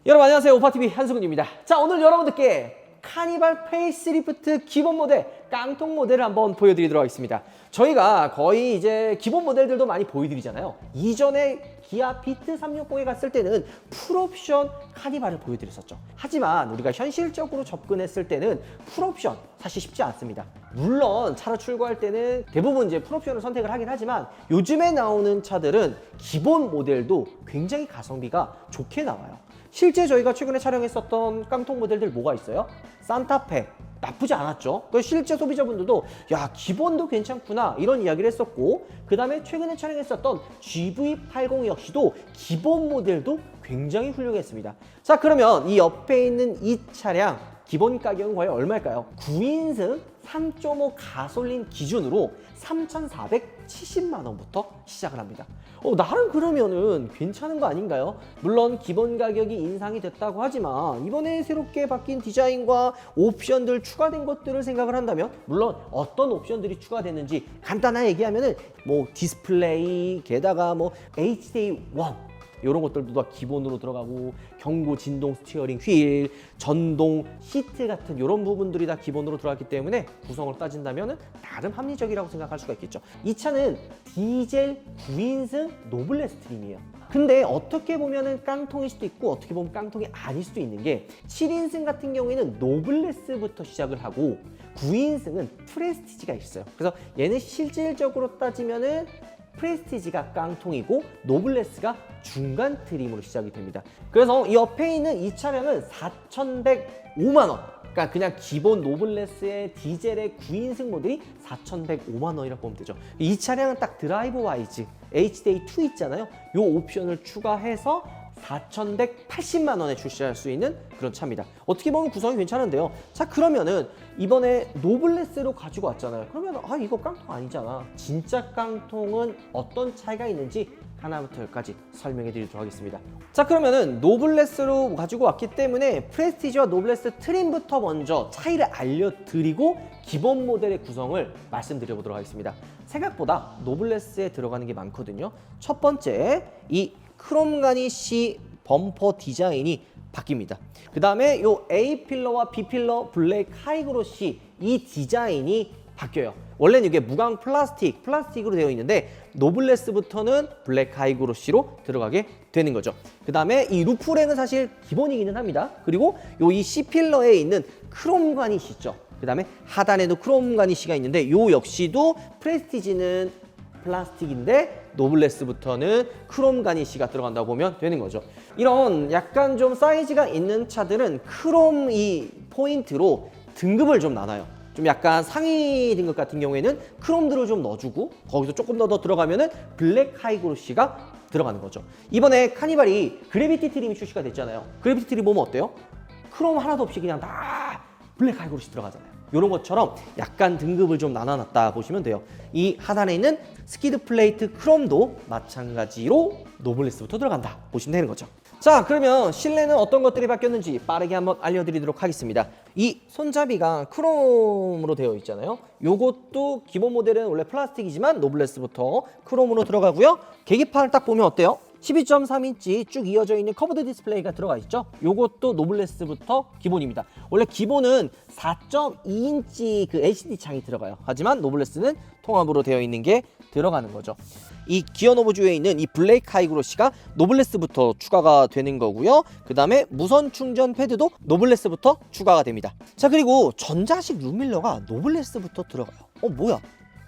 여러분 안녕하세요. 오파TV 한승훈입니다. 자, 오늘 여러분들께 카니발 페이스리프트 기본 모델, 깡통 모델을 한번 보여드리도록 하겠습니다. 저희가 거의 이제 기본 모델들도 많이 보여드리잖아요. 이전에 기아 비트 360에 갔을 때는 풀옵션 카니발을 보여드렸었죠. 하지만 우리가 현실적으로 접근했을 때는 풀옵션 사실 쉽지 않습니다. 물론 차로 출고할 때는 대부분 이제 풀옵션을 선택을 하긴 하지만 요즘에 나오는 차들은 기본 모델도 굉장히 가성비가 좋게 나와요. 실제 저희가 최근에 촬영했었던 깡통 모델들 뭐가 있어요? 산타페 나쁘지 않았죠. 실제 소비자분들도 야, 기본도 괜찮구나 이런 이야기를 했었고, 그 다음에 최근에 촬영했었던 GV80 역시도 기본 모델도 굉장히 훌륭했습니다. 자, 그러면 이 옆에 있는 이 차량 기본 가격은 과연 얼마일까요? 9인승 3.5 가솔린 기준으로 3,470만 원부터 시작을 합니다. 나름 그러면은 괜찮은 거 아닌가요? 물론 기본 가격이 인상이 됐다고 하지만 이번에 새롭게 바뀐 디자인과 옵션들 추가된 것들을 생각을 한다면, 물론 어떤 옵션들이 추가됐는지 간단하게 얘기하면은 뭐 디스플레이, 게다가 뭐 HDA1 이런 것들도 다 기본으로 들어가고, 경고 진동 스티어링 휠, 전동 시트 같은 이런 부분들이 다 기본으로 들어갔기 때문에 구성을 따진다면 나름 합리적이라고 생각할 수가 있겠죠. 이 차는 디젤 9인승 노블레스 트림이에요. 근데 어떻게 보면은 깡통일 수도 있고 어떻게 보면 깡통이 아닐 수도 있는 게, 7인승 같은 경우에는 노블레스부터 시작을 하고 9인승은 프레스티지가 있어요. 그래서 얘는 실질적으로 따지면은 프레스티지가 깡통이고 노블레스가 중간 트림으로 시작이 됩니다. 그래서 이 옆에 있는 이 차량은 4,105만 원. 그러니까 그냥 기본 노블레스의 디젤의 9인승 모델이 4,105만 원이라고 보면 되죠. 이 차량은 딱 드라이브 와이즈 HDA2 있잖아요. 이 옵션을 추가해서 4,180만 원에 출시할 수 있는 그런 차입니다. 어떻게 보면 구성이 괜찮은데요. 자, 그러면은 이번에 노블레스로 가지고 왔잖아요. 그러면 이거 깡통 아니잖아. 진짜 깡통은 어떤 차이가 있는지 하나부터 열까지 설명해 드리도록 하겠습니다. 자, 그러면은 노블레스로 가지고 왔기 때문에 프레스티지와 노블레스 트림부터 먼저 차이를 알려드리고 기본 모델의 구성을 말씀드려보도록 하겠습니다. 생각보다 노블레스에 들어가는 게 많거든요. 첫 번째, 이 크롬 가니쉬 범퍼 디자인이 바뀝니다. 그 다음에 요 A 필러와 B 필러 블랙 하이그로시 이 디자인이 바뀌어요. 원래는 이게 무광 플라스틱으로 되어 있는데 노블레스부터는 블랙 하이그로시로 들어가게 되는 거죠. 그 다음에 이 루프랭은 사실 기본이기는 합니다. 그리고 요 이 C 필러에 있는 크롬 가니쉬 있죠. 그 다음에 하단에도 크롬 가니쉬가 있는데 요 역시도 프레스티지는 플라스틱인데 노블레스부터는 크롬 가니쉬가 들어간다고 보면 되는 거죠. 이런 약간 좀 사이즈가 있는 차들은 크롬 이 포인트로 등급을 좀 나눠요. 좀 약간 상위 등급 같은 경우에는 크롬들을 좀 넣어주고, 거기서 조금 더 들어가면은 블랙 하이그로시가 들어가는 거죠. 이번에 카니발이 그래비티 트림이 출시가 됐잖아요. 그래비티 트림 보면 어때요? 크롬 하나도 없이 그냥 다 블랙 하이그로시 들어가잖아요. 이런 것처럼 약간 등급을 좀 나눠놨다 보시면 돼요. 이 하단에 있는 스키드 플레이트 크롬도 마찬가지로 노블레스부터 들어간다 보시면 되는 거죠. 자, 그러면 실내는 어떤 것들이 바뀌었는지 빠르게 한번 알려드리도록 하겠습니다. 이 손잡이가 크롬으로 되어 있잖아요. 요것도 기본 모델은 원래 플라스틱이지만 노블레스부터 크롬으로 들어가고요. 계기판을 딱 보면 어때요? 12.3인치 쭉 이어져 있는 커브드 디스플레이가 들어가 있죠. 요것도 노블레스부터 기본입니다. 원래 기본은 4.2인치 그 LCD 창이 들어가요. 하지만 노블레스는 통합으로 되어 있는 게 들어가는 거죠. 이 기어 노브주에 있는 이 블랙 하이그로시가 노블레스부터 추가가 되는 거고요. 그 다음에 무선 충전 패드도 노블레스부터 추가가 됩니다. 자, 그리고 전자식 룸밀러가 노블레스부터 들어가요. 뭐야?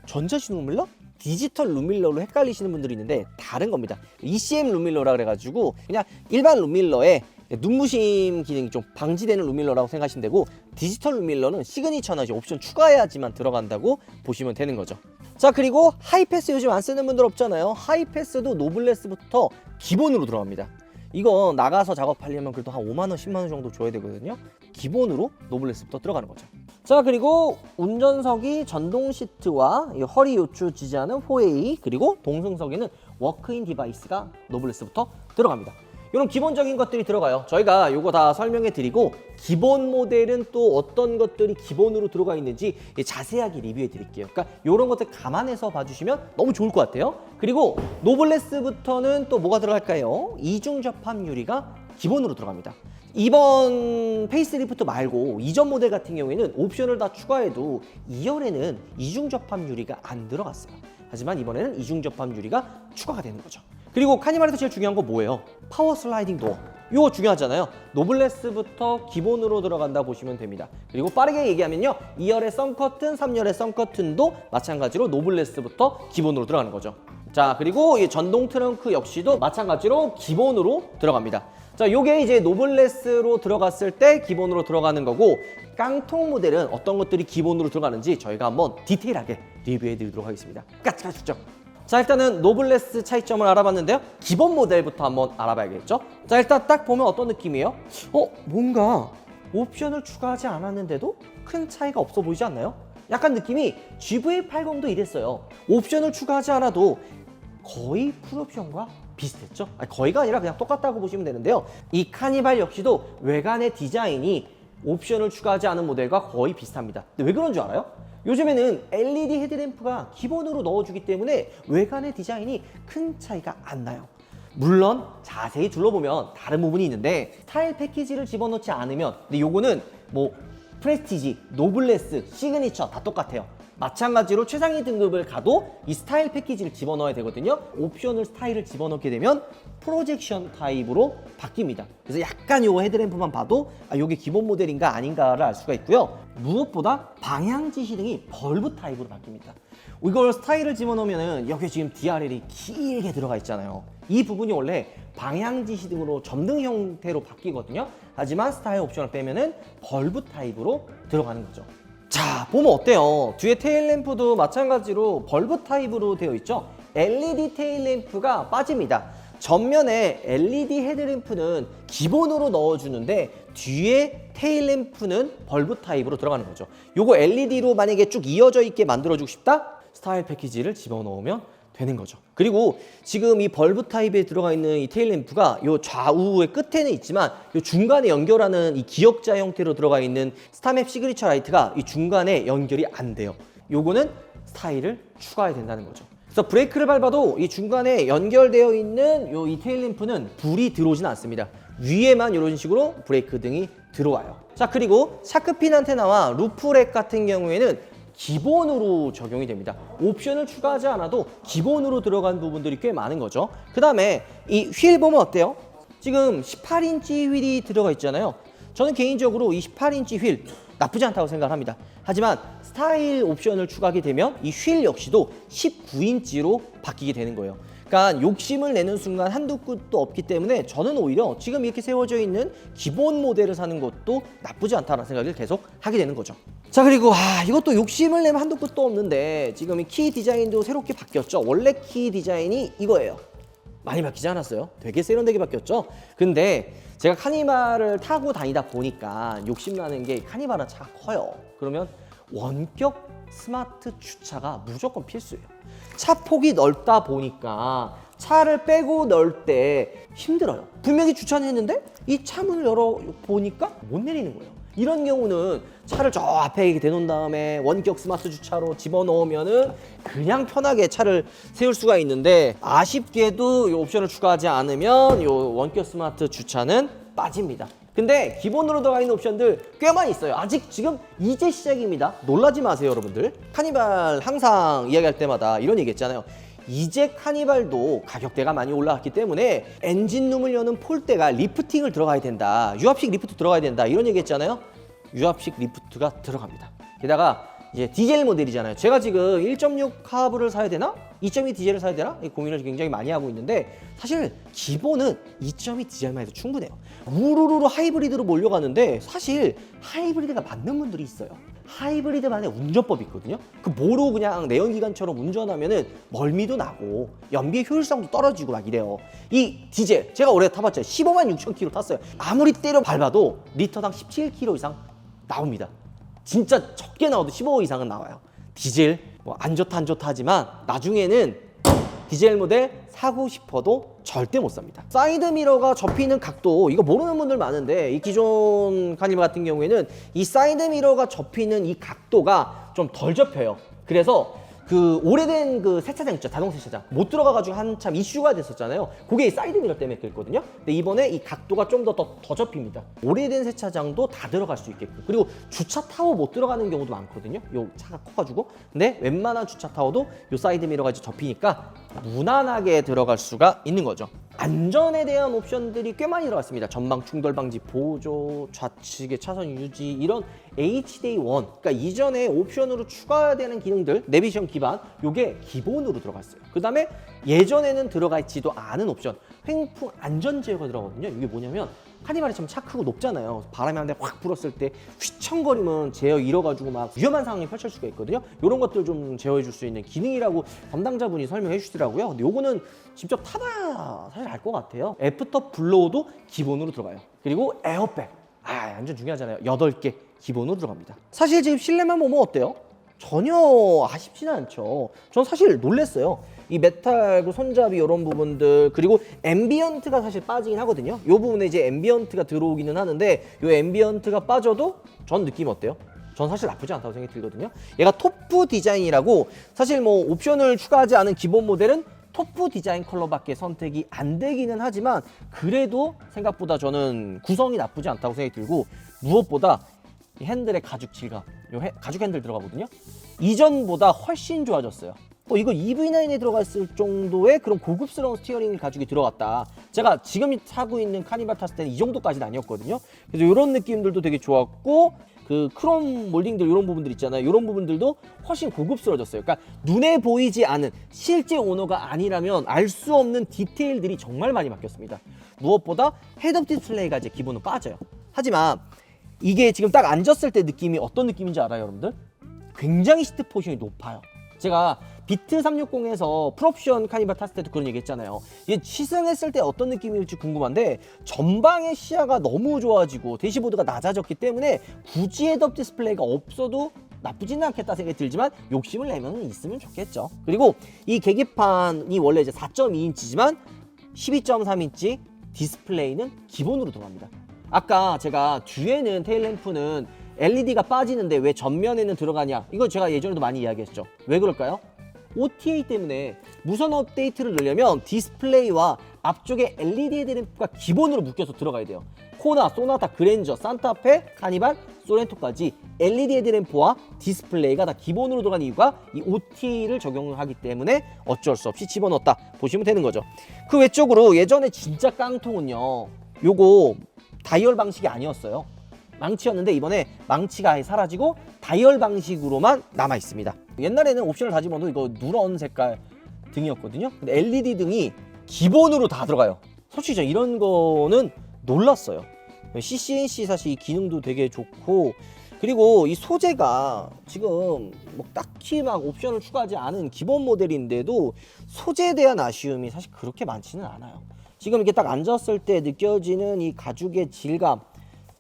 전자식 룸밀러? 디지털 룸밀러로 헷갈리시는 분들이 있는데 다른 겁니다. ECM 룸밀러라 그래가지고 그냥 일반 룸밀러에 눈부심 기능이 좀 방지되는 룸밀러라고 생각하시면 되고, 디지털 룸밀러는 시그니처나 옵션 추가해야지만 들어간다고 보시면 되는 거죠. 자, 그리고 하이패스 요즘 안 쓰는 분들 없잖아요. 하이패스도 노블레스부터 기본으로 들어갑니다. 이거 나가서 작업하려면 그래도 한 5만 원, 10만 원 정도 줘야 되거든요. 기본으로 노블레스부터 들어가는 거죠. 자, 그리고 운전석이 전동 시트와 허리 요추 지지하는 호에이, 그리고 동승석에는 워크인 디바이스가 노블레스부터 들어갑니다. 이런 기본적인 것들이 들어가요. 저희가 이거 다 설명해 드리고 기본 모델은 또 어떤 것들이 기본으로 들어가 있는지 자세하게 리뷰해 드릴게요. 그러니까 이런 것들 감안해서 봐주시면 너무 좋을 것 같아요. 그리고 노블레스부터는 또 뭐가 들어갈까요? 이중 접합 유리가 기본으로 들어갑니다. 이번 페이스리프트 말고 이전 모델 같은 경우에는 옵션을 다 추가해도 2열에는 이중 접합 유리가 안 들어갔어요. 하지만 이번에는 이중 접합 유리가 추가가 되는 거죠. 그리고 카니발에서 제일 중요한 거 뭐예요? 파워 슬라이딩 도어. 이거 중요하잖아요. 노블레스부터 기본으로 들어간다 보시면 됩니다. 그리고 빠르게 얘기하면요, 2열의 썬커튼, 3열의 썬커튼도 마찬가지로 노블레스부터 기본으로 들어가는 거죠. 자, 그리고 이 전동 트렁크 역시도 마찬가지로 기본으로 들어갑니다. 자, 요게 이제 노블레스로 들어갔을 때 기본으로 들어가는 거고, 깡통 모델은 어떤 것들이 기본으로 들어가는지 저희가 한번 디테일하게 리뷰해 드리도록 하겠습니다. 까치까치죠. 자, 일단은 노블레스 차이점을 알아봤는데요. 기본 모델부터 한번 알아봐야겠죠. 자, 일단 딱 보면 어떤 느낌이에요? 뭔가 옵션을 추가하지 않았는데도 큰 차이가 없어 보이지 않나요? 약간 느낌이 GV80도 이랬어요. 옵션을 추가하지 않아도 거의 풀옵션과 비슷했죠? 아니, 거의가 아니라 그냥 똑같다고 보시면 되는데요. 이 카니발 역시도 외관의 디자인이 옵션을 추가하지 않은 모델과 거의 비슷합니다. 근데 왜 그런 줄 알아요? 요즘에는 LED 헤드램프가 기본으로 넣어주기 때문에 외관의 디자인이 큰 차이가 안 나요. 물론 자세히 둘러보면 다른 부분이 있는데 스타일 패키지를 집어넣지 않으면, 근데 요거는 뭐 프레스티지, 노블레스, 시그니처 다 똑같아요. 마찬가지로 최상위 등급을 가도 이 스타일 패키지를 집어넣어야 되거든요. 옵션을 스타일을 집어넣게 되면 프로젝션 타입으로 바뀝니다. 그래서 약간 요 헤드램프만 봐도 요게 기본 모델인가 아닌가를 알 수가 있고요. 무엇보다 방향 지시등이 벌브 타입으로 바뀝니다. 이걸 스타일을 집어넣으면 여기 지금 DRL이 길게 들어가 있잖아요. 이 부분이 원래 방향 지시등으로 점등 형태로 바뀌거든요. 하지만 스타일 옵션을 빼면은 벌브 타입으로 들어가는 거죠. 자, 보면 어때요? 뒤에 테일램프도 마찬가지로 벌브 타입으로 되어 있죠. LED 테일램프가 빠집니다. 전면에 LED 헤드램프는 기본으로 넣어주는데 뒤에 테일램프는 벌브 타입으로 들어가는 거죠. 요거 LED로 만약에 쭉 이어져 있게 만들어주고 싶다? 스타일 패키지를 집어넣으면 되는 거죠. 그리고 지금 이 벌브 타입에 들어가 있는 이 테일램프가 요 좌우의 끝에는 있지만 요 중간에 연결하는 이 기역자 형태로 들어가 있는 스타맵 시그니처 라이트가 이 중간에 연결이 안 돼요. 요거는 스타일을 추가해야 된다는 거죠. 그래서 브레이크를 밟아도 이 중간에 연결되어 있는 요 이 테일램프는 불이 들어오진 않습니다. 위에만 이런 식으로 브레이크 등이 들어와요. 자, 그리고 샤크핀 안테나와 루프렉 같은 경우에는 기본으로 적용이 됩니다. 옵션을 추가하지 않아도 기본으로 들어간 부분들이 꽤 많은 거죠. 그 다음에 이 휠 보면 어때요? 지금 18인치 휠이 들어가 있잖아요. 저는 개인적으로 이 18인치 휠 나쁘지 않다고 생각합니다. 하지만 스타일 옵션을 추가하게 되면 이 휠 역시도 19인치로 바뀌게 되는 거예요. 그러니까 욕심을 내는 순간 한두 끝도 없기 때문에 저는 오히려 지금 이렇게 세워져 있는 기본 모델을 사는 것도 나쁘지 않다는 생각을 계속 하게 되는 거죠. 자, 그리고 이것도 욕심을 내면 한두 끝도 없는데 지금 이 키 디자인도 새롭게 바뀌었죠. 원래 키 디자인이 이거예요. 많이 바뀌지 않았어요? 되게 세련되게 바뀌었죠. 근데 제가 카니발을 타고 다니다 보니까 욕심나는 게 카니발은 차가 커요. 그러면 원격 스마트 주차가 무조건 필수예요. 차 폭이 넓다 보니까 차를 빼고 넣을 때 힘들어요. 분명히 주차는 했는데 이 차문을 열어보니까 못 내리는 거예요. 이런 경우는 차를 저 앞에 대놓은 다음에 원격 스마트 주차로 집어넣으면은 그냥 편하게 차를 세울 수가 있는데, 아쉽게도 이 옵션을 추가하지 않으면 이 원격 스마트 주차는 빠집니다. 근데 기본으로 들어가 있는 옵션들 꽤 많이 있어요. 아직 지금 이제 시작입니다. 놀라지 마세요, 여러분들. 카니발 항상 이야기할 때마다 이런 얘기 했잖아요. 이제 카니발도 가격대가 많이 올라왔기 때문에 엔진룸을 여는 폴대가 리프팅을 들어가야 된다. 유압식 리프트 들어가야 된다. 이런 얘기 했잖아요. 유압식 리프트가 들어갑니다. 게다가 이제 디젤 모델이잖아요. 제가 지금 1.6 카브를 사야 되나? 2.2 디젤을 사야 되나? 이 고민을 굉장히 많이 하고 있는데, 사실 기본은 2.2 디젤만 해도 충분해요. 우르르르 하이브리드로 몰려가는데 사실 하이브리드가 맞는 분들이 있어요. 하이브리드만의 운전법이 있거든요. 그 뭐로 그냥 내연기관처럼 운전하면은 멀미도 나고 연비의 효율성도 떨어지고 막 이래요. 이 디젤 제가 올해 타봤죠. 15만 6천 킬로 탔어요. 아무리 때려 밟아도 리터당 17km 이상 나옵니다. 진짜 적게 나와도 15 이상은 나와요. 디젤 뭐 안 좋다 안 좋다 하지만 나중에는 디젤 모델 사고 싶어도 절대 못 삽니다. 사이드 미러가 접히는 각도, 이거 모르는 분들 많은데 이 기존 카니발 같은 경우에는 이 사이드 미러가 접히는 이 각도가 좀 덜 접혀요. 그래서 그 오래된 그 세차장 있죠, 자동 세차장 못 들어가가지고 한참 이슈가 됐었잖아요. 그게 이 사이드 미러 때문에 그랬거든요. 근데 이번에 이 각도가 좀 더 접힙니다. 오래된 세차장도 다 들어갈 수 있게끔. 그리고 주차 타워 못 들어가는 경우도 많거든요. 요 차가 커가지고. 근데 웬만한 주차 타워도 요 사이드 미러가 이제 접히니까 무난하게 들어갈 수가 있는 거죠. 안전에 대한 옵션들이 꽤 많이 들어갔습니다. 전방 충돌 방지 보조, 좌측의 차선 유지, 이런 HDA1, 그러니까 이전에 옵션으로 추가되는 기능들, 내비션 기반, 요게 기본으로 들어갔어요. 그 다음에 예전에는 들어가 있지도 않은 옵션, 횡풍 안전 제어가 들어가거든요. 이게 뭐냐면 카니발이 참 차 크고 높잖아요. 바람이 한 대 확 불었을 때 휘청거리면 제어 잃어가지고 막 위험한 상황이 펼칠 수가 있거든요. 이런 것들 좀 제어해 줄 수 있는 기능이라고 담당자분이 설명해 주시더라고요. 근데 요거는 직접 타봐야 사실 알 것 같아요. 애프터 블로우도 기본으로 들어가요. 그리고 에어백, 완전 중요하잖아요. 8개 기본으로 들어갑니다. 사실 지금 실내만 보면 어때요? 전혀 아쉽지는 않죠. 전 사실 놀랬어요. 이 메탈 그 손잡이 이런 부분들, 그리고 앰비언트가 사실 빠지긴 하거든요. 이 부분에 이제 앰비언트가 들어오기는 하는데 이 앰비언트가 빠져도 전 느낌 어때요? 전 사실 나쁘지 않다고 생각이 들거든요. 얘가 토프 디자인이라고, 사실 뭐 옵션을 추가하지 않은 기본 모델은 토프 디자인 컬러밖에 선택이 안 되기는 하지만 그래도 생각보다 저는 구성이 나쁘지 않다고 생각이 들고, 무엇보다 이 핸들의 가죽 질감, 가죽 핸들 들어가거든요. 이전보다 훨씬 좋아졌어요. 이거 EV9에 들어갔을 정도의 그런 고급스러운 스티어링 가죽이 들어갔다. 제가 지금 타고 있는 카니발 탔을 때는 이 정도까지는 아니었거든요. 그래서 이런 느낌들도 되게 좋았고, 그 크롬 몰딩들 이런 부분들 있잖아요. 이런 부분들도 훨씬 고급스러워졌어요. 그러니까 눈에 보이지 않은, 실제 오너가 아니라면 알 수 없는 디테일들이 정말 많이 바뀌었습니다. 무엇보다 헤드업 디스플레이가 이제 기본으로 빠져요. 하지만 이게 지금 딱 앉았을 때 느낌이 어떤 느낌인지 알아요, 여러분들? 굉장히 시트 포지션이 높아요. 제가 비트 360에서 풀옵션 카니발 탔을 때도 그런 얘기 했잖아요. 이게 시승했을 때 어떤 느낌일지 궁금한데, 전방의 시야가 너무 좋아지고 대시보드가 낮아졌기 때문에 굳이 헤드업 디스플레이가 없어도 나쁘지는 않겠다 생각이 들지만 욕심을 내면 있으면 좋겠죠. 그리고 이 계기판이 원래 이제 4.2인치지만 12.3인치 디스플레이는 기본으로 들어갑니다. 아까 제가 뒤에는 테일램프는 LED가 빠지는데 왜 전면에는 들어가냐, 이거 제가 예전에도 많이 이야기했죠. 왜 그럴까요? OTA 때문에 무선 업데이트를 넣으려면 디스플레이와 앞쪽에 LED 헤드램프가 기본으로 묶여서 들어가야 돼요. 코나, 소나타, 그랜저, 산타페, 카니발, 소렌토까지 LED 헤드램프와 디스플레이가 다 기본으로 들어간 이유가 이 OTA를 적용하기 때문에 어쩔 수 없이 집어넣었다 보시면 되는 거죠. 그 외적으로 예전에 진짜 깡통은요, 요거 다이얼 방식이 아니었어요. 망치였는데 이번에 망치가 아예 사라지고 다이얼 방식으로만 남아 있습니다. 옛날에는 옵션을 다 집어도 이거 누런 색깔 등이었거든요. 근데 LED 등이 기본으로 다 들어가요. 솔직히 저 이런 거는 놀랐어요. CCNC 사실 이 기능도 되게 좋고, 그리고 이 소재가 지금 뭐 딱히 막 옵션을 추가하지 않은 기본 모델인데도 소재에 대한 아쉬움이 사실 그렇게 많지는 않아요. 지금 이렇게 딱 앉았을 때 느껴지는 이 가죽의 질감,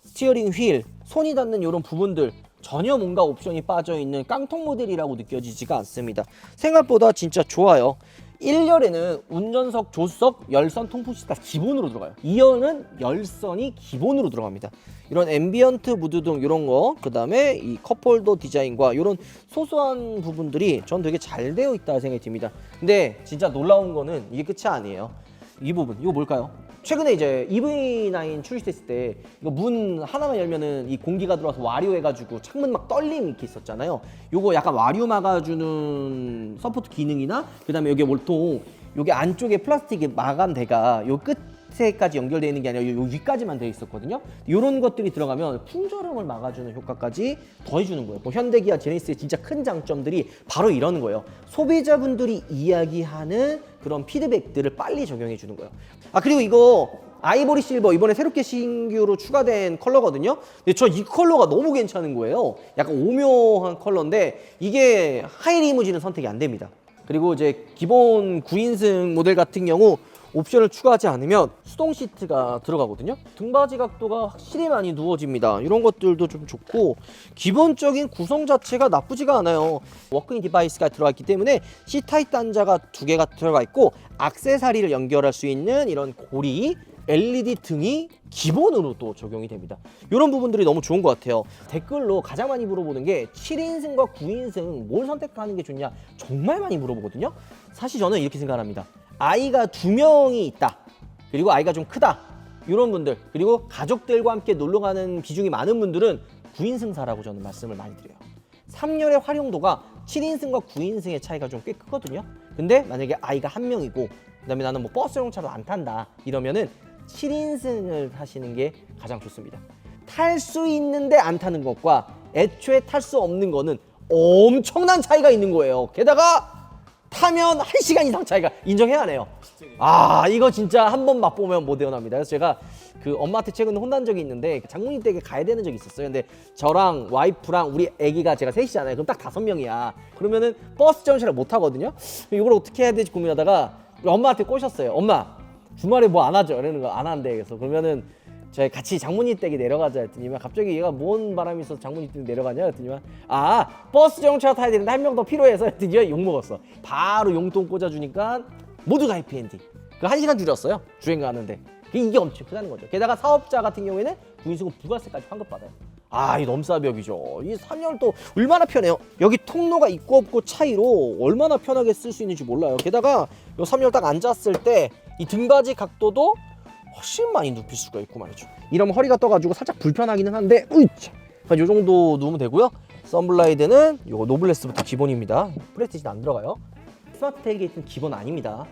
스티어링 휠, 손이 닿는 이런 부분들, 전혀 뭔가 옵션이 빠져있는 깡통 모델이라고 느껴지지가 않습니다. 생각보다 진짜 좋아요. 1열에는 운전석, 조수석, 열선 통풍 시트가 기본으로 들어가요. 2열은 열선이 기본으로 들어갑니다. 이런 앰비언트 무드등 이런 거, 그 다음에 이 컵홀더 디자인과 이런 소소한 부분들이 전 되게 잘 되어 있다 생각이 듭니다. 근데 진짜 놀라운 거는 이게 끝이 아니에요. 이 부분, 이거 뭘까요? 최근에 이제 EV9 출시됐을 때 이거 문 하나만 열면은 이 공기가 들어와서 와류해가지고 창문 막 떨림 이렇게 있었잖아요. 요거 약간 와류 막아주는 서포트 기능이나, 그 다음에 여기 몰통, 여기 안쪽에 플라스틱 마감대가 요 끝에까지 연결되어 있는 게 아니라 요 위까지만 되어 있었거든요. 요런 것들이 들어가면 풍절음을 막아주는 효과까지 더해주는 거예요. 뭐 현대기아 제네시스의 진짜 큰 장점들이 바로 이러는 거예요. 소비자분들이 이야기하는 그런 피드백들을 빨리 적용해 주는 거예요. 그리고 이거 아이보리 실버 이번에 새롭게 신규로 추가된 컬러거든요. 근데 저 이 컬러가 너무 괜찮은 거예요. 약간 오묘한 컬러인데 이게 하이리무진은 선택이 안 됩니다. 그리고 이제 기본 9인승 모델 같은 경우 옵션을 추가하지 않으면 수동 시트가 들어가거든요. 등받이 각도가 확실히 많이 누워집니다. 이런 것들도 좀 좋고, 기본적인 구성 자체가 나쁘지가 않아요. 워크인 디바이스가 들어가 있기 때문에 C타입 단자가 2개가 들어가 있고, 액세서리를 연결할 수 있는 이런 고리, LED 등이 기본으로 또 적용이 됩니다. 이런 부분들이 너무 좋은 것 같아요. 댓글로 가장 많이 물어보는 게 7인승과 9인승 뭘 선택하는 게 좋냐 정말 많이 물어보거든요. 사실 저는 이렇게 생각합니다. 아이가 2명이 있다. 그리고 아이가 좀 크다. 이런 분들 그리고 가족들과 함께 놀러 가는 비중이 많은 분들은 9인승 사라고 저는 말씀을 많이 드려요. 3열의 활용도가 7인승과 9인승의 차이가 좀 꽤 크거든요. 근데 만약에 아이가 1명이고 그다음에 나는 뭐 버스용 차를 안 탄다 이러면은 7인승을 타시는 게 가장 좋습니다. 탈 수 있는데 안 타는 것과 애초에 탈 수 없는 거는 엄청난 차이가 있는 거예요. 게다가 타면 1시간 이상 차이가 인정해야 하네요. 아 이거 진짜 한번 맛보면 못 헤어납니다. 그래서 제가 그 엄마한테 최근에 혼난 적이 있는데 장모님 댁에 가야 되는 적이 있었어요. 근데 저랑 와이프랑 우리 아기가 제가 셋이잖아요. 그럼 딱 5명이야. 그러면은 버스 정시를 못 하거든요. 이걸 어떻게 해야 될지 고민하다가 엄마한테 꼬셨어요. 엄마 주말에 뭐 안 하죠? 이러는 거 안 한대. 그래서 그러면은 저희 같이 장모님 댁에 내려가자 했더니만 갑자기 얘가 뭔 바람이 있어서 장모님 댁에 내려가냐 했더니만 아 버스 정차 타야 되는데 한 명 더 필요해서 했더니 욕 먹었어. 바로 용돈 꽂아주니까 모두가 해피엔딩. 그 1시간 줄였어요. 주행 가는데. 이게 엄청 크다는 거죠. 게다가 사업자 같은 경우에는 구인수급 부가세까지 환급받아요. 아, 이 넘사벽이죠. 이 3열도 얼마나 편해요. 여기 통로가 있고 없고 차이로 얼마나 편하게 쓸 수 있는지 몰라요. 게다가 이 3열 딱 앉았을 때 이 등받이 각도도 훨씬 많이 눕힐 수가 있고 말이죠. 이러면 허리가 떠가지고 살짝 불편하기는 한데 으이차. 이 정도 누우면 되고요. 썬블라이드는 이거 노블레스부터 기본입니다. 프레스티지는 안 들어가요. 스마트 테일게이트는 기본 아닙니다.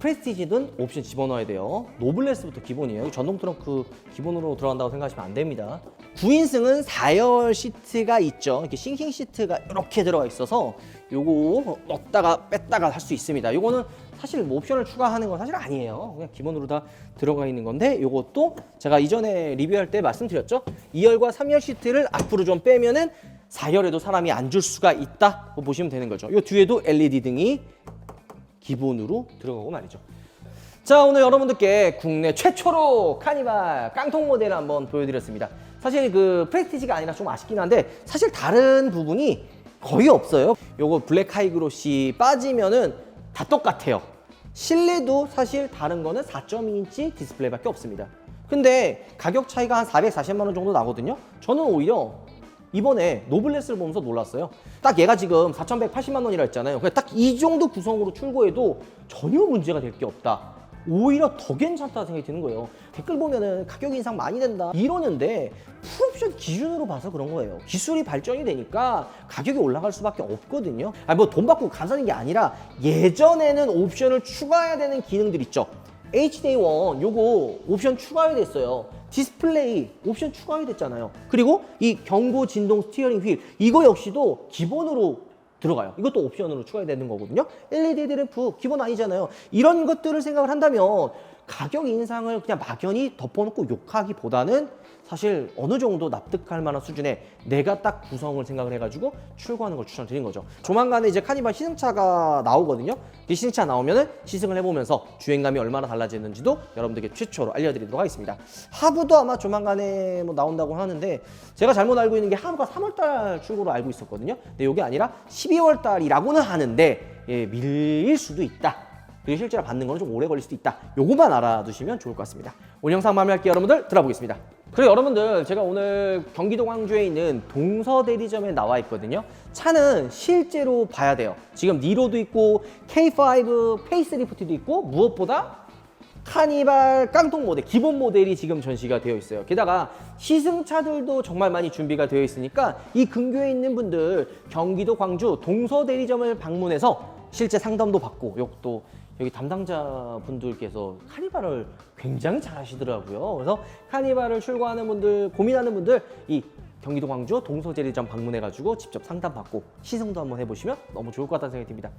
프레스티지든 옵션 집어넣어야 돼요. 노블레스부터 기본이에요. 전동 트렁크 기본으로 들어간다고 생각하시면 안 됩니다. 9인승은 4열 시트가 있죠. 이렇게 싱킹 시트가 이렇게 들어가 있어서 요거 넣었다가 뺐다가 할 수 있습니다. 요거는 사실 뭐 옵션을 추가하는 건 사실 아니에요. 그냥 기본으로 다 들어가 있는 건데 요것도 제가 이전에 리뷰할 때 말씀드렸죠. 2열과 3열 시트를 앞으로 좀 빼면은 4열에도 사람이 앉을 수가 있다 보시면 되는 거죠. 요 뒤에도 LED 등이 기본으로 들어가고 말이죠. 자, 오늘 여러분들께 국내 최초로 카니발 깡통 모델을 한번 보여드렸습니다. 사실 그 프레스티지가 아니라 좀 아쉽긴 한데 사실 다른 부분이 거의 없어요. 요거 블랙 하이그로시 빠지면은 다 똑같아요. 실내도 사실 다른 거는 4.2인치 디스플레이밖에 없습니다. 근데 가격 차이가 한 440만 원 정도 나거든요. 저는 오히려 이번에 노블레스를 보면서 놀랐어요. 딱 얘가 지금 4,180만 원이라 했잖아요. 그냥 딱 이 정도 구성으로 출고해도 전혀 문제가 될 게 없다. 오히려 더 괜찮다 생각이 드는 거예요. 댓글 보면은 가격 인상 많이 된다 이러는데 풀옵션 기준으로 봐서 그런 거예요. 기술이 발전이 되니까 가격이 올라갈 수밖에 없거든요. 아니 뭐 돈 받고 가자는 게 아니라 예전에는 옵션을 추가해야 되는 기능들 있죠. HDA1 요거 옵션 추가해야 됐어요. 디스플레이 옵션 추가해야 됐잖아요. 그리고 이 경고 진동 스티어링 휠 이거 역시도 기본으로 들어가요. 이것도 옵션으로 추가해야 되는 거거든요. LED 헤드램프 기본 아니잖아요. 이런 것들을 생각을 한다면 가격 인상을 그냥 막연히 덮어놓고 욕하기보다는 사실 어느 정도 납득할 만한 수준의 내가 딱 구성을 생각을 해가지고 출고하는 걸 추천드린 거죠. 조만간에 이제 카니발 시승차가 나오거든요. 이 시승차 나오면은 시승을 해보면서 주행감이 얼마나 달라지는지도 여러분들께 최초로 알려드리도록 하겠습니다. 하부도 아마 조만간에 뭐 나온다고 하는데 제가 잘못 알고 있는 게 하부가 3월달 출고로 알고 있었거든요. 근데 이게 아니라 12월달이라고는 하는데 예, 밀릴 수도 있다. 그리고 실제로 받는 거는 좀 오래 걸릴 수도 있다. 요것만 알아두시면 좋을 것 같습니다. 오늘 영상 마무리할게요. 여러분들 들어보겠습니다. 그리고 여러분들 제가 오늘 경기도 광주에 있는 동서대리점에 나와 있거든요. 차는 실제로 봐야 돼요. 지금 니로도 있고 K5 페이스리프트도 있고 무엇보다 카니발 깡통 모델, 기본 모델이 지금 전시가 되어 있어요. 게다가 시승차들도 정말 많이 준비가 되어 있으니까 이 근교에 있는 분들 경기도 광주 동서대리점을 방문해서 실제 상담도 받고 또 여기 담당자 분들께서 카니발을 굉장히 잘 하시더라고요. 그래서 카니발을 출고하는 분들, 고민하는 분들 이 경기도 광주 동서대리점 방문해가지고 직접 상담받고 시승도 한번 해보시면 너무 좋을 것 같다는 생각이 듭니다.